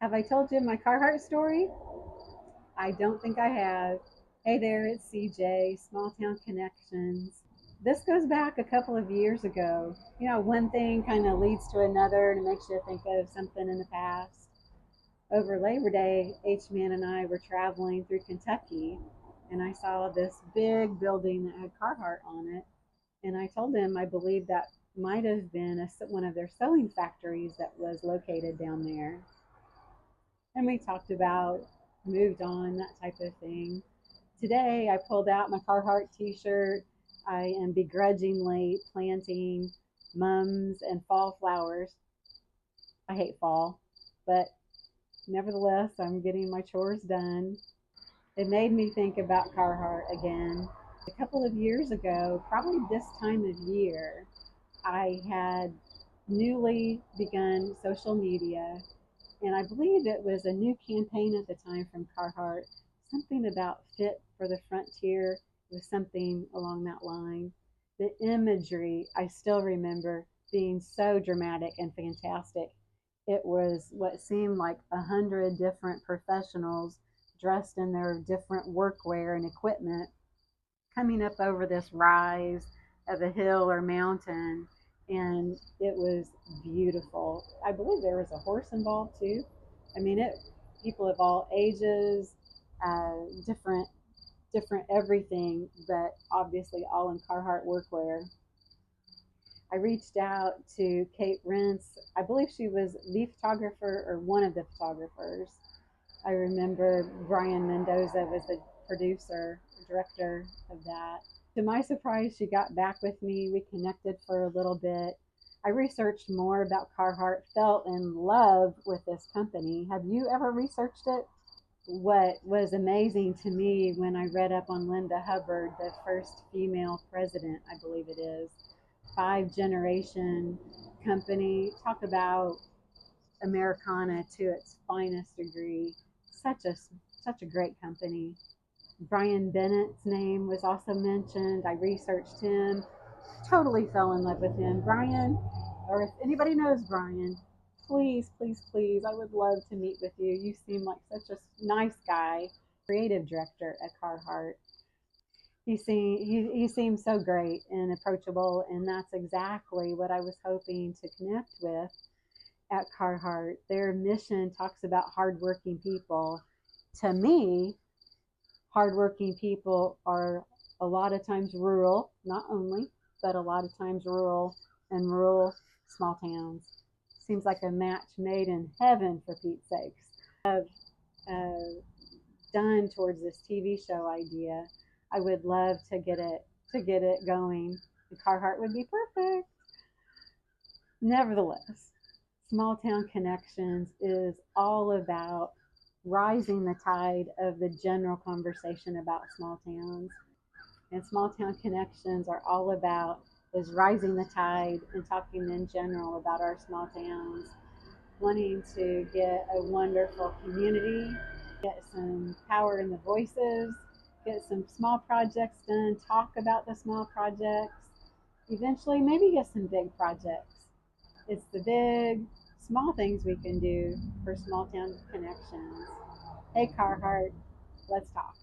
Have I told you my Carhartt story? I don't think I have. Hey there, it's CJ, Small Town Connections. This goes back a couple of years ago. You know, one thing kind of leads to another and it makes you think of something in the past. Over Labor Day, H-Man and I were traveling through Kentucky and I saw this big building that had Carhartt on it. And I told him I believed that might have been one of their sewing factories that was located down there. And we talked about moved on, that type of thing. Today, I pulled out my Carhartt t-shirt. I am begrudgingly planting mums and fall flowers. I hate fall, but nevertheless, I'm getting my chores done. It made me think about Carhartt again. A couple of years ago, probably this time of year, I had newly begun social media, and I believe it was a new campaign at the time from Carhartt, something about fit for the frontier. It was something along that line. The imagery I still remember being so dramatic and fantastic. It was what seemed like 100 different professionals dressed in their different workwear and equipment coming up over this rise of a hill or mountain, and it was beautiful. I believe there was a horse involved too. I mean, it people of all ages, different everything, but obviously all in Carhartt workwear. I reached out to Kate Rentz. I believe she was the photographer or one of the photographers. I remember Brian Mendoza was the producer, director of that. To my surprise, she got back with me. We connected for a little bit. I researched more about Carhartt, fell in love with this company. Have you ever researched it? What was amazing to me when I read up on Linda Hubbard, the first female president, I believe it is, 5 generation company. Talk about Americana to its finest degree. Such a such a great company. Brian Bennett's name was also mentioned. I researched him, totally fell in love with him. Brian, or if anybody knows Brian, please, please, please, I would love to meet with you. You seem like such a nice guy. Creative director at Carhartt. He seems so great and approachable, and that's exactly what I was hoping to connect with at Carhartt. Their mission talks about hardworking people. To me, hardworking people are a lot of times rural, not only, but a lot of times rural and rural small towns. Seems like a match made in heaven, for Pete's sakes. I've done towards this TV show idea. I would love to get it going. The Carhartt would be perfect. Nevertheless, Small Town Connections is all about rising the tide of the general conversation about small towns. And Small Town Connections are all about is rising the tide and talking in general about our small towns, wanting to get a wonderful community, get some power in the voices, get some small projects done, talk about the small projects, eventually maybe get some big projects. It's the big, small things we can do for small town connections. Hey Carhartt, let's talk.